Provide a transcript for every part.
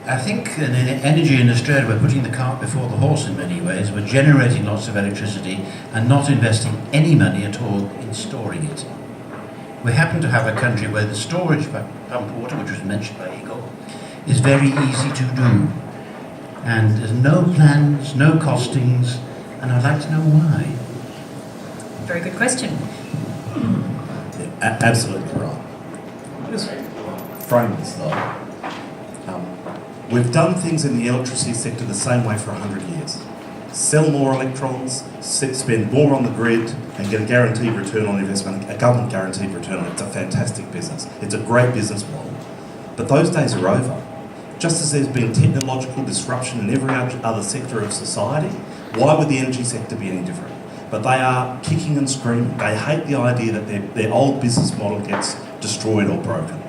I think in energy in Australia we're putting the cart before the horse in many ways. We're generating lots of electricity and not investing any money at all in storing it. We happen to have a country where the storage of pumped water, which was mentioned by Igor, is very easy to do. And there's no plans, no costings, and I'd like to know why. Very good question. Yeah, absolutely right. Just frame this though. We've done things in the electricity sector the same way for 100 years. Sell more electrons, spend more on the grid, and get a guaranteed return on investment, a government guaranteed return on it. It's a fantastic business. It's a great business model. But those days are over. Just as there's been technological disruption in every other sector of society, why would the energy sector be any different? But they are kicking and screaming. They hate the idea that their old business model gets destroyed or broken.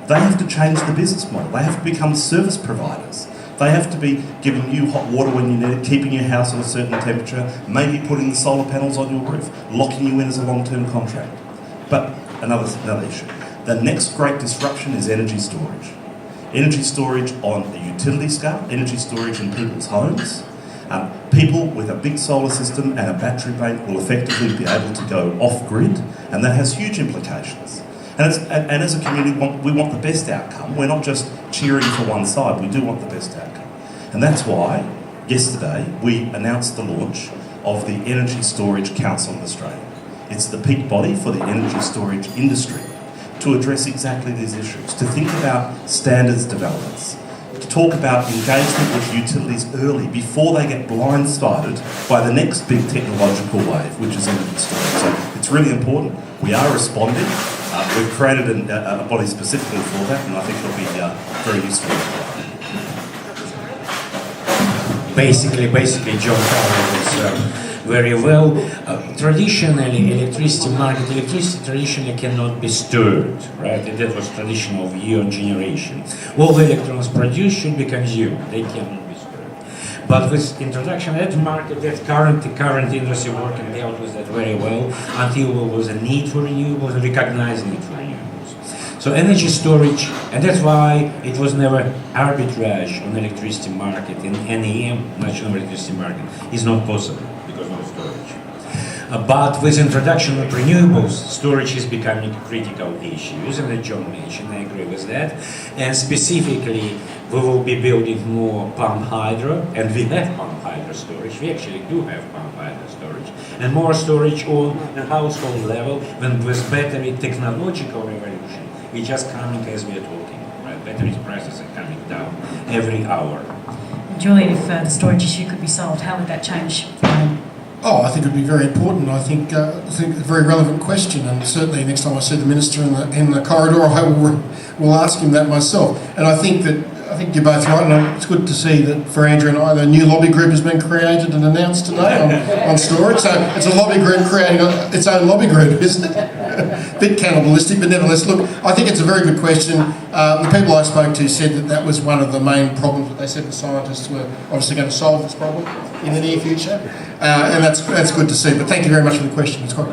They have to change the business model. They have to become service providers. They have to be giving you hot water when you need it, keeping your house at a certain temperature, maybe putting the solar panels on your roof, locking you in as a long-term contract. But another issue. The next great disruption is energy storage. Energy storage on a utility scale, energy storage in people's homes. People with a big solar system and a battery bank will effectively be able to go off-grid, and that has huge implications. And as a community, we want the best outcome. We're not just cheering for one side, we do want the best outcome. And that's why, yesterday, we announced the launch of the Energy Storage Council of Australia. It's the peak body for the energy storage industry to address exactly these issues, to think about standards developments, to talk about engagement with utilities early, before they get blindsided by the next big technological wave, which is energy storage. So it's really important. We are responding. We've created a body specifically for that, and I think it'll be very useful. Basically, John covered this very well. Traditionally, electricity traditionally cannot be stored, right? And that was traditional view on generation. All the electrons produced should be consumed. They cannot be stored. But with introduction of that market, that current industry working out with that very well until there was a need for renewables, a recognized need for renewables. So energy storage, and that's why it was never arbitrage on electricity market in NEM, National Electricity Market, is not possible because no storage. But with introduction of renewables, storage is becoming a critical issue, and John mentioned, I agree with that. And specifically, we will be building more pump hydro, and we have pump hydro storage. We actually do have pump hydro storage, and more storage on a household level, when with battery technological revolution, which just coming as we are talking. Right? Battery prices are coming down every hour. Julian, if the storage issue could be solved, how would that change? Oh, I think it would be very important. I think a very relevant question, and certainly next time I see the minister in the corridor, I will ask him that myself. And I think you're both right, and it's good to see that for Andrew and I, the new lobby group has been created and announced today on storage. So it's a lobby group creating its own lobby group, isn't it? A bit cannibalistic, but nevertheless, look, I think it's a very good question. The people I spoke to said that was one of the main problems that they said the scientists were obviously going to solve this problem in the near future, and that's good to see. But thank you very much for the question. It's quite